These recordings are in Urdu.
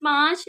5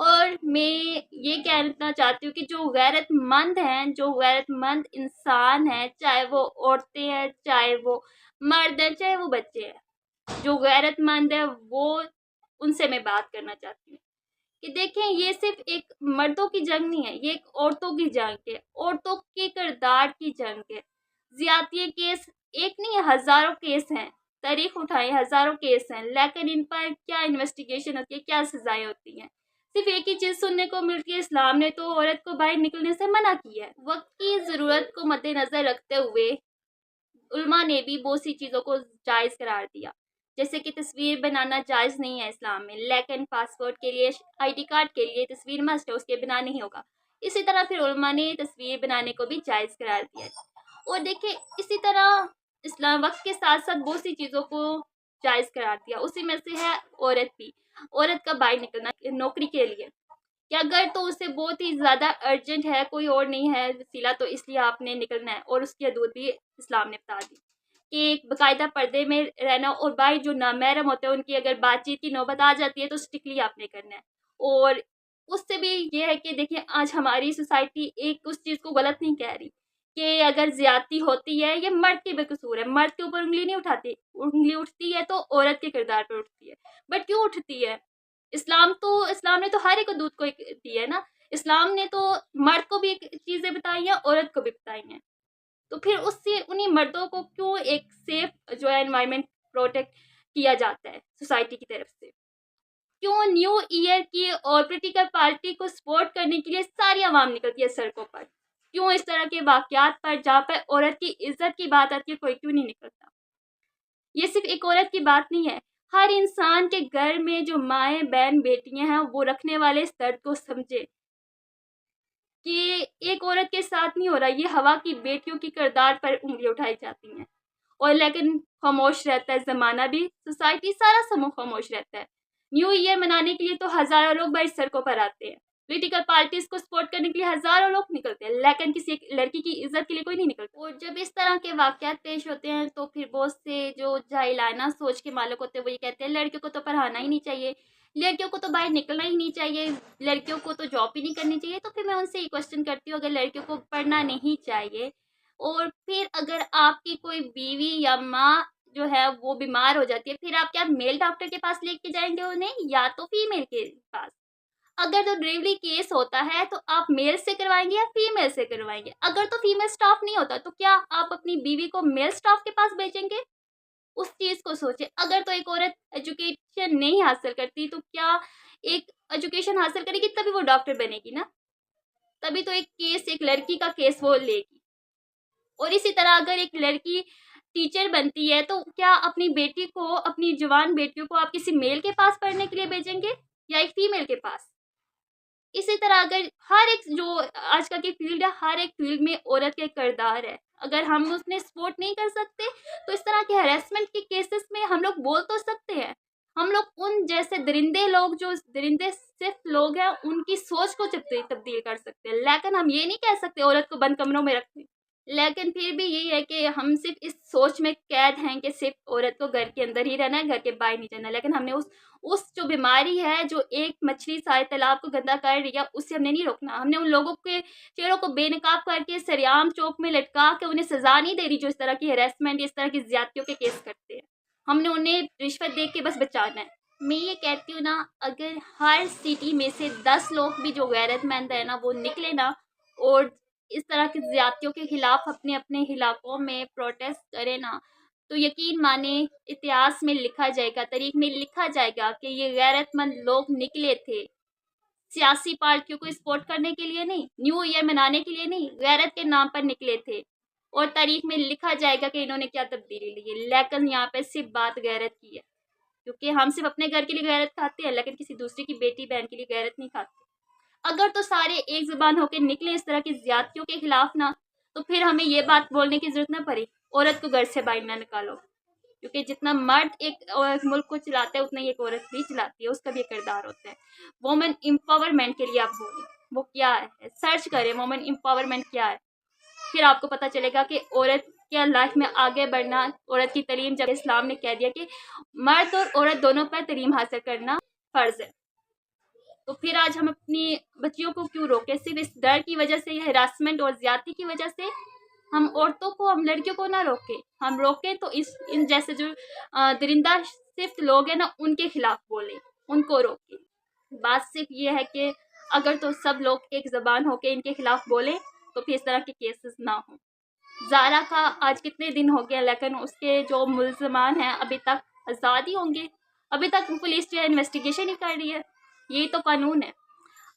اور میں یہ کہنا چاہتی ہوں کہ جو غیرت مند ہیں، جو غیرت مند انسان ہیں، چاہے وہ عورتیں ہیں، چاہے وہ مرد ہیں، چاہے وہ بچے ہیں، جو غیرت مند ہے وہ ان سے میں بات کرنا چاہتی ہوں کہ دیکھیں یہ صرف ایک مردوں کی جنگ نہیں ہے، یہ ایک عورتوں کی جنگ ہے، عورتوں کے کردار کی جنگ ہے۔ زیادتی کیس ایک نہیں ہے، ہزاروں کیس ہیں، تاریخ اٹھائیں، ہزاروں کیس ہیں، لیکن ان پر کیا انویسٹیگیشن ہوتی ہے، کیا سزائیں ہوتی ہیں؟ صرف ایک ہی چیز سننے کو ملتی ہے، اسلام نے تو عورت کو باہر نکلنے سے منع کیا ہے۔ وقت کی ضرورت کو مد نظر رکھتے ہوئے علماء نے بھی بہت سی چیزوں کو جائز قرار دیا، جیسے کہ تصویر بنانا جائز نہیں ہے اسلام میں، لیکن پاسپورٹ کے لیے، آئی ڈی کارڈ کے لیے تصویر مسٹ ہے، اس کے بنا نہیں ہوگا۔ اسی طرح پھر علماء نے تصویر بنانے کو بھی جائز قرار دیا ہے۔ اور دیکھیں اسی طرح اسلام وقت کے ساتھ ساتھ بہت سی چیزوں کو جائز قرار دیا، اسی میں سے ہے عورت بھی، عورت کا باہر نکلنا نوکری کے لیے، کہ اگر تو اسے بہت ہی زیادہ ارجنٹ ہے، کوئی اور نہیں ہے وسیلہ، تو اس لیے آپ نے نکلنا ہے، اور اس کی حدود بھی اسلام نے بتا دی کہ ایک باقاعدہ پردے میں رہنا، اور باہر جو نامحرم ہوتے ہیں ان کی اگر بات چیت کی نوبت آ جاتی ہے تو اسٹرکٹلی آپ نے کرنا ہے۔ اور اس سے بھی یہ ہے کہ دیکھیں آج ہماری سوسائٹی ایک اس چیز کو غلط نہیں کہہ رہی کہ اگر زیادتی ہوتی ہے یہ مرد کی بے قصور ہے، مرد کے اوپر انگلی نہیں اٹھاتی، انگلی اٹھتی ہے تو عورت کے کردار پر اٹھتی ہے۔ بٹ کیوں اٹھتی ہے؟ اسلام نے تو ہر ایک حدود کو دی ہے نا، اسلام نے تو مرد کو بھی چیزیں بتائی ہیں، عورت کو بھی بتائی ہیں، تو پھر اس سے انہی مردوں کو کیوں ایک سیف جو ہے انوائرمنٹ پروٹیکٹ کیا جاتا ہے سوسائٹی کی طرف سے؟ کیوں نیو ایئر کی اور پولیٹیکل پارٹی کو سپورٹ کرنے کے لیے ساری عوام نکلتی ہے سڑکوں پر؟ کیوں اس طرح کے واقعات پر جہاں پر عورت کی عزت کی بات آتی ہے کوئی کیوں نہیں نکلتا؟ یہ صرف ایک عورت کی بات نہیں ہے، ہر انسان کے گھر میں جو مائیں بہن بیٹیاں ہیں وہ رکھنے والے اس درد کو سمجھے کہ ایک عورت کے ساتھ نہیں ہو رہا، یہ ہوا کی بیٹیوں کی کردار پر انگلی اٹھائی جاتی ہیں، اور لیکن خاموش رہتا ہے زمانہ بھی، سوسائٹی سارا سموں خاموش رہتا ہے۔ نیو ایئر منانے کے لیے تو ہزاروں لوگ بڑی سڑکوں پر آتے ہیں، پولیٹیکل پارٹیز کو سپورٹ کرنے کے لیے ہزاروں لوگ نکلتے ہیں، لیکن کسی ایک لڑکی کی عزت کے لیے کوئی نہیں نکلتا۔ اور جب اس طرح کے واقعات پیش ہوتے ہیں تو پھر بہت سے جو جاہلانہ سوچ کے مالک ہوتے ہیں وہ یہ کہتے ہیں لڑکیوں کو تو پڑھانا ہی نہیں چاہیے، لڑکیوں کو تو باہر نکلنا ہی نہیں چاہیے، لڑکیوں کو تو جاب ہی نہیں کرنی چاہیے۔ تو پھر میں ان سے یہ کوشچن کرتی ہوں، اگر لڑکیوں کو پڑھنا نہیں چاہیے اور پھر اگر آپ کی کوئی بیوی یا ماں جو ہے وہ بیمار ہو جاتی ہے، پھر آپ کیا میل ڈاکٹر کے پاس لے کے جائیں گے انہیں یا تو فیمیل کے پاس؟ اگر تو ڈلیوری کیس ہوتا ہے تو آپ میل سے کروائیں گے یا فیمیل سے کروائیں گے؟ اگر تو فیمیل سٹاف نہیں ہوتا تو کیا آپ اپنی بیوی کو میل سٹاف کے پاس بھیجیں گے؟ اس چیز کو سوچے۔ اگر تو ایک عورت ایجوکیشن نہیں حاصل کرتی تو کیا ایک ایجوکیشن حاصل کرے گی تبھی وہ ڈاکٹر بنے گی نا، تبھی تو ایک کیس، ایک لڑکی کا کیس وہ لے گی۔ اور اسی طرح اگر ایک لڑکی ٹیچر بنتی ہے تو کیا اپنی بیٹی کو، اپنی جوان بیٹیوں کو آپ کسی میل کے پاس پڑھنے کے لیے بھیجیں گے یا ایک فیمیل کے پاس؟ اسی طرح اگر ہر ایک جو آج کل کی فیلڈ ہے، ہر ایک فیلڈ میں عورت کے کردار ہے، اگر ہم اس میں سپورٹ نہیں کر سکتے تو اس طرح کے ہیراسمنٹ کے کیسز میں ہم لوگ بول تو سکتے ہیں، ہم لوگ ان جیسے درندے لوگ، جو درندے صرف لوگ ہیں، ان کی سوچ کو تبدیل کر سکتے ہیں، لیکن ہم یہ نہیں کہہ سکتے عورت کو بند کمروں میں رکھیں۔ لیکن پھر بھی یہی ہے کہ ہم صرف اس سوچ میں قید ہیں کہ صرف عورت کو گھر کے اندر ہی رہنا ہے، گھر کے باہر نہیں جانا، لیکن ہم نے اس جو بیماری ہے جو ایک مچھلی سارے تالاب کو گندا کر رہی ہے اسے ہم نے نہیں روکنا۔ ہم نے ان لوگوں کے چہروں کو بے نقاب کر کے سریعام چوک میں لٹکا کے انہیں سزا نہیں دے رہی جو اس طرح کی ہیراسمنٹ، اس طرح کی زیادتیوں کے کیس کرتے ہیں، ہم نے انہیں رشوت دے کے بس بچانا ہے۔ میں یہ کہتی ہوں نا، اگر ہر سٹی میں سے 10 لوگ بھی جو غیرت مند ہے نا وہ نکلے نا اور اس طرح کی زیادتیوں کے خلاف اپنے اپنے علاقوں میں پروٹیسٹ کرے نا، تو یقین مانے اتہاس میں لکھا جائے گا، تاریخ میں لکھا جائے گا کہ یہ غیرت مند لوگ نکلے تھے، سیاسی پارٹیوں کو سپورٹ کرنے کے لیے نہیں، نیو ایئر منانے کے لیے نہیں، غیرت کے نام پر نکلے تھے، اور تاریخ میں لکھا جائے گا کہ انہوں نے کیا تبدیلی لی ہے۔ لیکن یہاں پہ صرف بات غیرت کی ہے، کیونکہ ہم صرف اپنے گھر کے لیے غیرت کھاتے ہیں لیکن کسی دوسرے کی بیٹی بہن کے لیے غیرت نہیں کھاتے۔ اگر تو سارے ایک زبان ہو کے نکلے اس طرح کی زیادتیوں کے خلاف نا، تو پھر ہمیں یہ بات بولنے کی ضرورت نہ پڑی عورت کو گھر سے باہر نہ نکالو، کیونکہ جتنا مرد ایک ملک کو چلاتا ہے اتنا ہی ایک عورت بھی چلاتی ہے، اس کا بھی ایک کردار ہوتا ہے۔ وومن امپاورمنٹ کے لیے آپ بولیں، وہ کیا ہے؟ سرچ کریں وومن امپاورمنٹ کیا ہے، پھر آپ کو پتہ چلے گا کہ عورت کیا لائف میں آگے بڑھنا، عورت کی تعلیم، جب اسلام نے کہہ دیا کہ مرد اور عورت دونوں پر تعلیم حاصل کرنا فرض ہے۔ تو پھر آج ہم اپنی بچیوں کو کیوں روکیں؟ صرف اس ڈر کی وجہ سے، یہ ہراسمنٹ اور زیادتی کی وجہ سے ہم عورتوں کو، ہم لڑکیوں کو نہ روکیں. ہم روکیں تو ان جیسے جو درندہ صرف لوگ ہیں نا، ان کے خلاف بولیں، ان کو روکیں. بات صرف یہ ہے کہ اگر تو سب لوگ ایک زبان ہو کے ان کے خلاف بولیں تو پھر اس طرح کے کیسز نہ ہوں. زارا کا آج کتنے دن ہو گیا، لیکن اس کے جو ملزمان ہیں ابھی تک آزاد ہی ہوں گے. ابھی تک پولیس جو ہے انویسٹیگیشن ہی کر رہی ہے. یہی تو قانون ہے.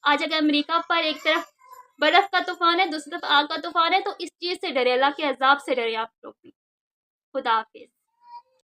آج اگر امریکہ پر ایک طرف برف کا طوفان ہے، دوسری طرف آگ کا طوفان ہے، تو اس چیز سے ڈرے، اللہ کے عذاب سے ڈرے آپ لوگ بھی. خدا حافظ.